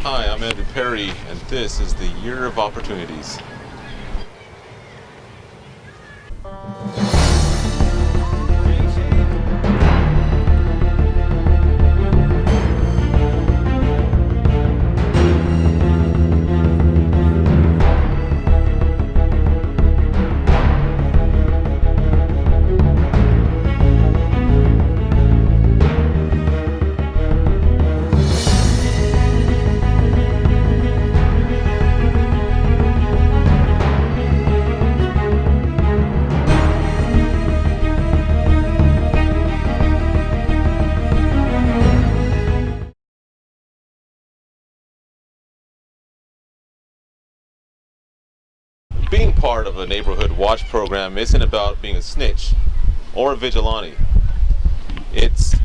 Hi, I'm Andrew Perry, and this is the Year of Opportunities. Being part of a neighborhood watch program isn't about being a snitch or a vigilante. It's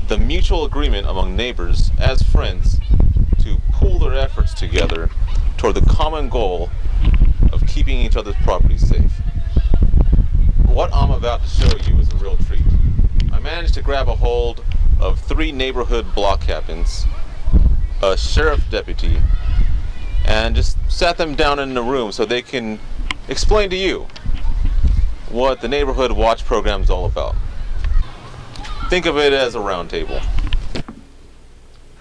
the mutual agreement among neighbors as friends to pool their efforts together toward the common goal of keeping each other's property safe. What I'm about to show you is a real treat. I managed to grab a hold of 3 neighborhood block captains, a sheriff deputy, and just sat them down in the room so they can explain to you what the neighborhood watch program is all about. Think of it as a round table.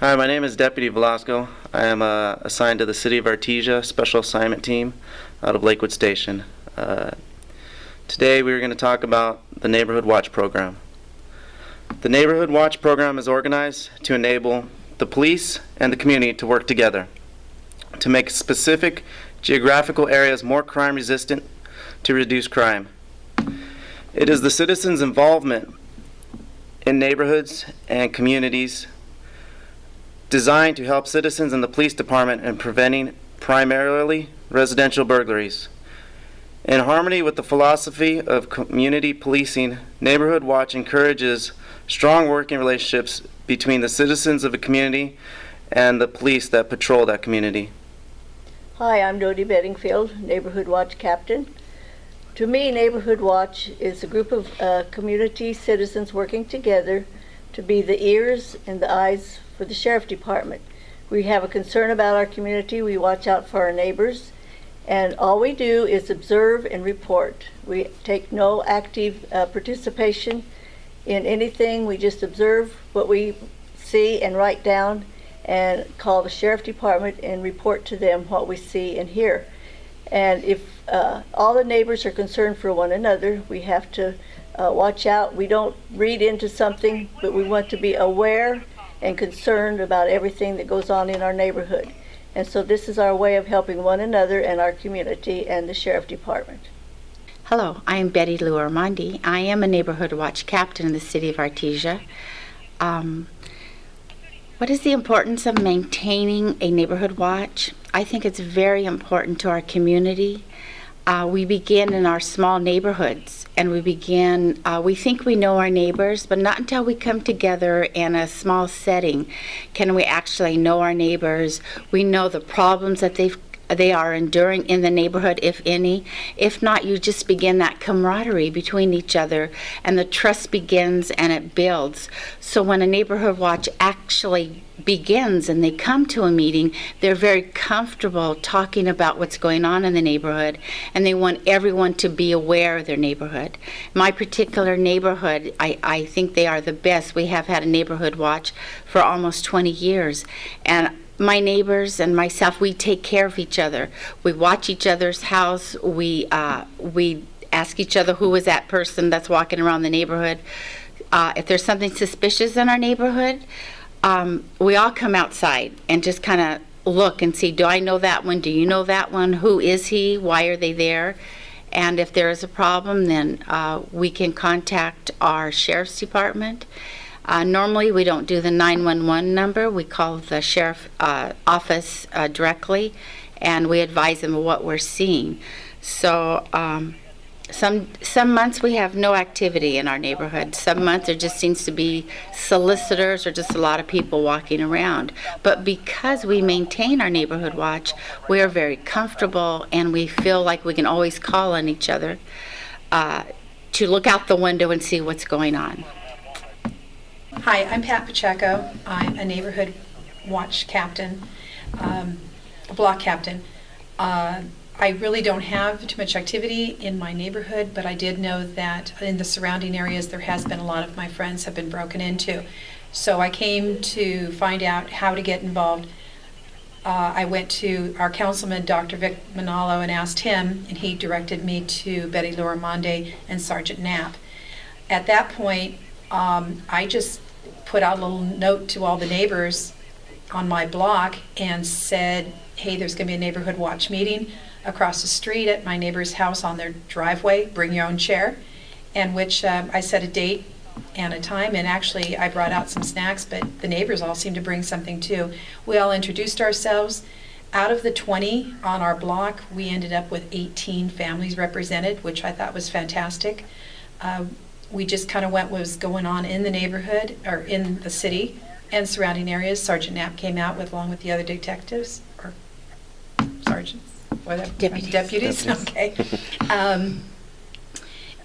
Hi, my name is Deputy Velasco. I am assigned to the City of Artesia Special Assignment Team out of Lakewood Station. Today we are going to talk about the Neighborhood Watch Program. The Neighborhood Watch Program is organized to enable the police and the community to work together to make specific geographical areas more crime resistant to reduce crime. It is the citizens' involvement in neighborhoods and communities designed to help citizens and the police department in preventing primarily residential burglaries. In harmony with the philosophy of community policing, Neighborhood Watch encourages strong working relationships between the citizens of a community and the police that patrol that community. Hi, I'm Dodie Bedingfield, Neighborhood Watch Captain. To me, Neighborhood Watch is a group of community citizens working together to be the ears and the eyes for the Sheriff Department. We have a concern about our community, we watch out for our neighbors, and all we do is observe and report. We take no active participation in anything, we just observe what we see and write down and call the Sheriff Department and report to them what we see and hear. And if all the neighbors are concerned for one another, we have to watch out. We don't read into something, but we want to be aware and concerned about everything that goes on in our neighborhood. And so this is our way of helping one another and our community and the Sheriff Department. Hello, I am Betty Lou Ormonde. I am a Neighborhood Watch Captain in the City of Artesia. What is the importance of maintaining a neighborhood watch? I think it's very important to our community. We begin in our small neighborhoods, and we think we know our neighbors, but not until we come together in a small setting can we actually know our neighbors. We know the problems that they are enduring in the neighborhood, if any. If not, you just begin that camaraderie between each other, and the trust begins and it builds. So when a neighborhood watch actually begins and they come to a meeting, they're very comfortable talking about what's going on in the neighborhood, and they want everyone to be aware of their neighborhood. My particular neighborhood, I think they are the best. We have had a neighborhood watch for almost 20 years, and my neighbors and myself, we take care of each other. We watch each other's house. We ask each other who is that person that's walking around the neighborhood. If there's something suspicious in our neighborhood, we all come outside and just kind of look and see, do I know that one? Do you know that one? Who is he? Why are they there? And if there is a problem, then we can contact our Sheriff's Department. Normally we don't do the 911 number. We call the Sheriff office directly, and we advise them of what we're seeing. So some months we have no activity in our neighborhood. Some months there just seems to be solicitors or just a lot of people walking around. But because we maintain our neighborhood watch, we are very comfortable, and we feel like we can always call on each other to look out the window and see what's going on. Hi, I'm Pat Pacheco. I'm a neighborhood watch captain, a block captain. I really don't have too much activity in my neighborhood, but I did know that in the surrounding areas there has been a lot of my friends have been broken into. So I came to find out how to get involved. I went to our councilman, Dr. Vic Manalo, and asked him, and he directed me to Betty Lou Ormonde and Sergeant Knapp. At that point, I just put out a little note to all the neighbors on my block and said, hey, there's going to be a neighborhood watch meeting across the street at my neighbor's house on their driveway. Bring your own chair. And which I set a date and a time, and actually I brought out some snacks, but the neighbors all seemed to bring something too. We all introduced ourselves. Out of the 20 on our block, we ended up with 18 families represented, which I thought was fantastic. We just kind of went what was going on in the neighborhood, or in the city and surrounding areas. Sergeant Knapp came out along with the other detectives, or sergeants, whatever. Deputies. Okay.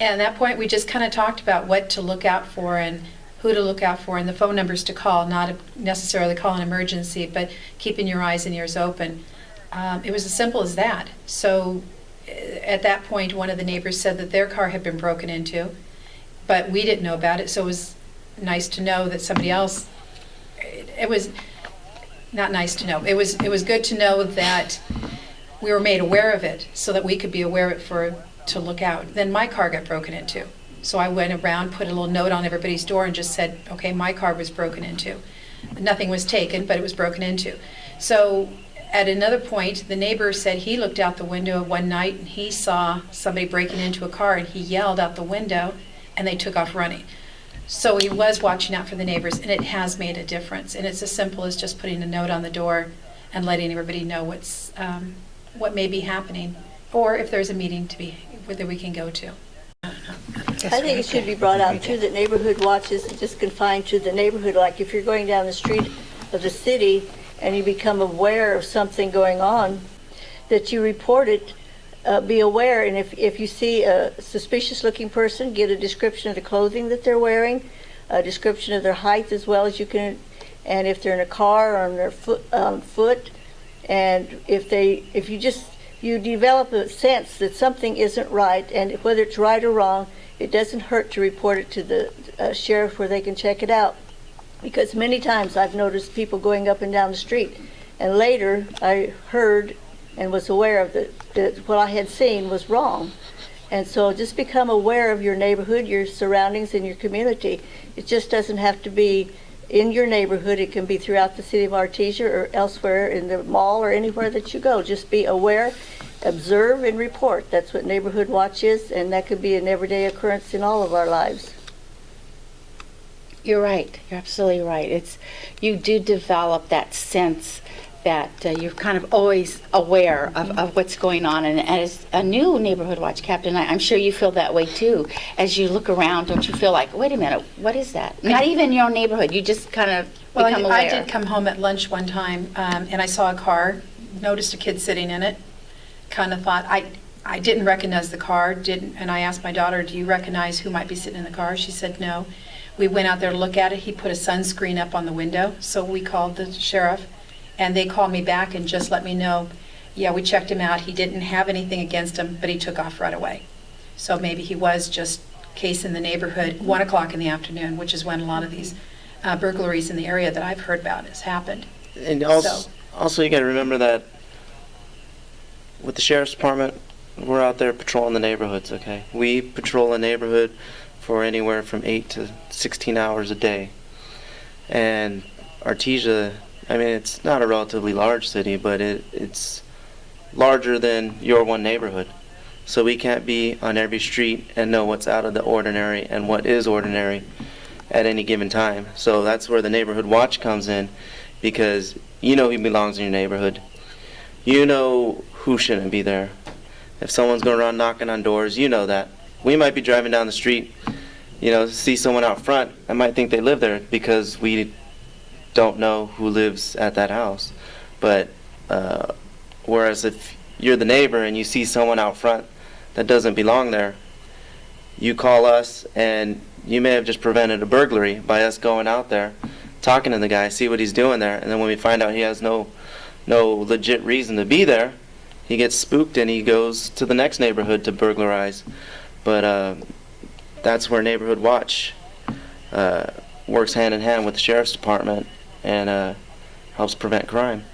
And at that point, we just kind of talked about what to look out for and who to look out for and the phone numbers to call, not necessarily call an emergency, but keeping your eyes and ears open. It was as simple as that. So at that point, one of the neighbors said that their car had been broken into, but we didn't know about it, so it was nice to know that somebody else, it was not nice to know. It was good to know that we were made aware of it so that we could be aware of it to look out. Then my car got broken into. So I went around, put a little note on everybody's door and just said, okay, my car was broken into. Nothing was taken, but it was broken into. So at another point, the neighbor said he looked out the window one night and he saw somebody breaking into a car, and he yelled out the window and they took off running. So he was watching out for the neighbors, and it has made a difference. And it's as simple as just putting a note on the door and letting everybody know what may be happening, or if there's a meeting that we can go to. I think it should be brought out too that neighborhood watch isn't just confined to the neighborhood. Like if you're going down the street of the city and you become aware of something going on, that you report it, be aware. And if you see a suspicious looking person, get a description of the clothing that they're wearing, a description of their height as well as you can, and if they're in a car or on their foot, and if you develop a sense that something isn't right, and whether it's right or wrong, it doesn't hurt to report it to the sheriff where they can check it out. Because many times I've noticed people going up and down the street, and later I heard and was aware of that what I had seen was wrong. And so just become aware of your neighborhood, your surroundings, and your community. It just doesn't have to be in your neighborhood. It can be throughout the city of Artesia or elsewhere in the mall or anywhere that you go. Just be aware, observe, and report. That's what Neighborhood Watch is, and that could be an everyday occurrence in all of our lives. You're right. You're absolutely right. You do develop that sense that you're kind of always aware of what's going on. And as a new Neighborhood Watch captain, I'm sure you feel that way too. As you look around, don't you feel like, wait a minute, what is that? Not even your neighborhood. You just kind of become aware. I did come home at lunch one time, and I saw a car, noticed a kid sitting in it, kind of thought, I didn't recognize the car, and I asked my daughter, do you recognize who might be sitting in the car? She said no. We went out there to look at it. He put a sunscreen up on the window, so we called the sheriff, and they called me back and just let me know, yeah, we checked him out. He didn't have anything against him, but he took off right away. So maybe he was just case in the neighborhood, 1 o'clock in the afternoon, which is when a lot of these burglaries in the area that I've heard about has happened. And also you got to remember that with the sheriff's department, we're out there patrolling the neighborhoods, okay? We patrol a neighborhood for anywhere from 8 to 16 hours a day. And Artesia, I mean, it's not a relatively large city, but it's larger than your one neighborhood. So we can't be on every street and know what's out of the ordinary and what is ordinary at any given time. So that's where the neighborhood watch comes in, because you know who belongs in your neighborhood. You know who shouldn't be there. If someone's going around knocking on doors, you know that. We might be driving down the street, see someone out front. I might think they live there because we don't know who lives at that house. But whereas if you're the neighbor and you see someone out front that doesn't belong there, you call us, and you may have just prevented a burglary by us going out there talking to the guy, see what he's doing there, and then when we find out he has no legit reason to be there, he gets spooked and he goes to the next neighborhood to burglarize. But that's where Neighborhood Watch works hand in hand with the Sheriff's Department and helps prevent crime.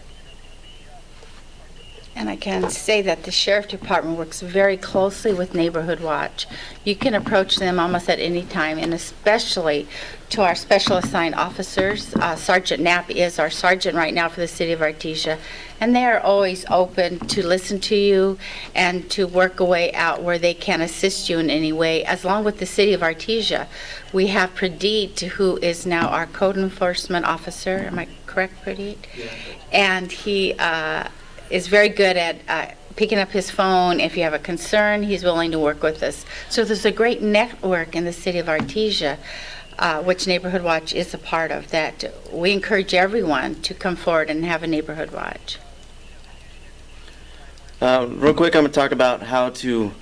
And I can say that the Sheriff Department works very closely with Neighborhood Watch. You can approach them almost at any time, and especially to our special assigned officers. Sergeant Knapp is our sergeant right now for the city of Artesia, and they are always open to listen to you and to work a way out where they can assist you in any way. As long with the city of Artesia, we have Pradeep, who is now our code enforcement officer. Am I correct, Pradeep? Yeah. And he is very good at picking up his phone. If you have a concern, he's willing to work with us. So there's a great network in the city of Artesia, which Neighborhood Watch is a part of, that we encourage everyone to come forward and have a Neighborhood Watch. Real quick, I'm going to talk about how to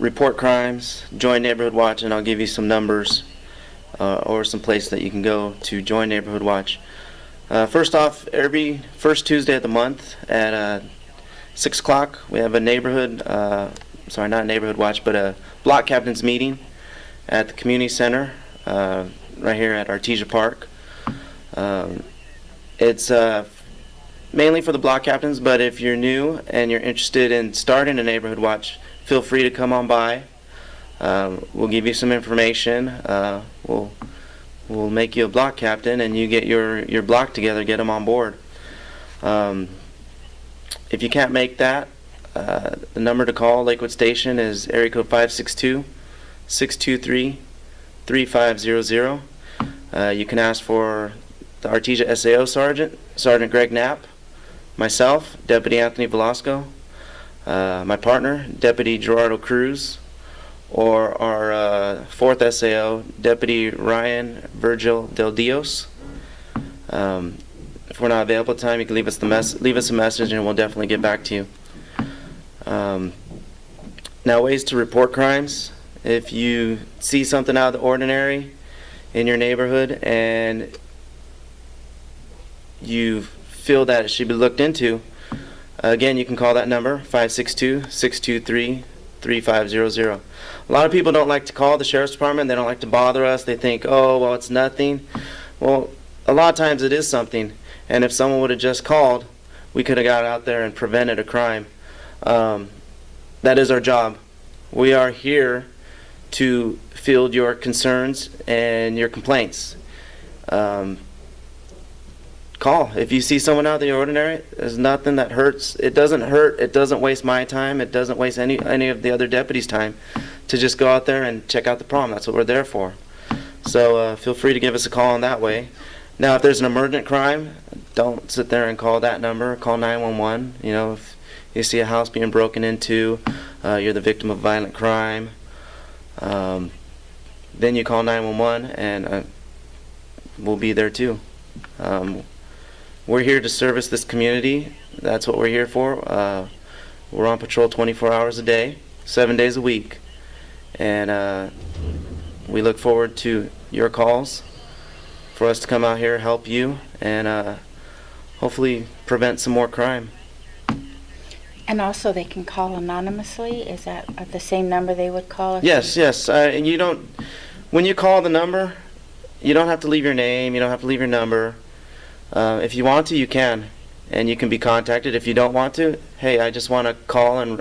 report crimes, join Neighborhood Watch, and I'll give you some numbers or some places that you can go to join Neighborhood Watch. First off, every first Tuesday of the month at 6 o'clock, we have a neighborhood, not Neighborhood Watch, but a block captain's meeting at the community center right here at Artesia Park. It's mainly for the block captains, but if you're new and you're interested in starting a Neighborhood Watch, feel free to come on by. We'll give you some information. We'll make you a block captain, and you get your block together, get them on board. If you can't make that, the number to call Lakewood Station is area code 562-623-3500. You can ask for the Artesia SAO Sergeant Greg Knapp, myself, Deputy Anthony Velasco, my partner, Deputy Gerardo Cruz, or our fourth SAO, Deputy Ryan Virgil Del Dios. If we're not available at the time, you can leave us a message, and we'll definitely get back to you. Now, ways to report crimes. If you see something out of the ordinary in your neighborhood and you feel that it should be looked into, again, you can call that number, 562-623-3500. A lot of people don't like to call the Sheriff's Department. They don't like to bother us. They think, oh, well, it's nothing. Well, a lot of times it is something. And if someone would have just called, we could have got out there and prevented a crime. That is our job. We are here to field your concerns and your complaints. Call. If you see someone out of the ordinary, there's nothing that hurts. It doesn't hurt. It doesn't waste my time. It doesn't waste any of the other deputies' time to just go out there and check out the problem. That's what we're there for. So feel free to give us a call in that way. Now, if there's an emergent crime, don't sit there and call that number. Call 911. You know, if you see a house being broken into, you're the victim of violent crime, then you call 911, and we'll be there too. We're here to service this community. That's what we're here for. We're on patrol 24 hours a day, 7 days a week. And we look forward to your calls for us to come out here, help you, and hopefully prevent some more crime. And also they can call anonymously. Is that the same number they would call? Yes. And you don't, when you call the number, you don't have to leave your name, you don't have to leave your number. If you want to, you can, and you can be contacted. If you don't want to, hey, I just want to call and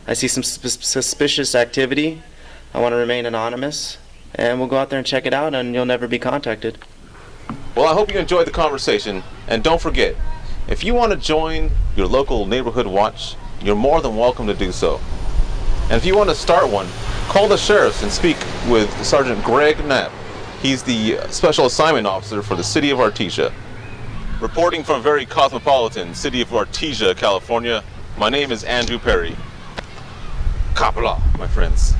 I see some suspicious activity. I want to remain anonymous, and we'll go out there and check it out, and you'll never be contacted. Well, I hope you enjoyed the conversation, and don't forget, if you want to join your local neighborhood watch, you're more than welcome to do so. And if you want to start one, call the sheriffs and speak with Sergeant Greg Knapp. He's the Special Assignment Officer for the City of Artesia. Reporting from very cosmopolitan City of Artesia, California, my name is Andrew Perry. Kapla, my friends.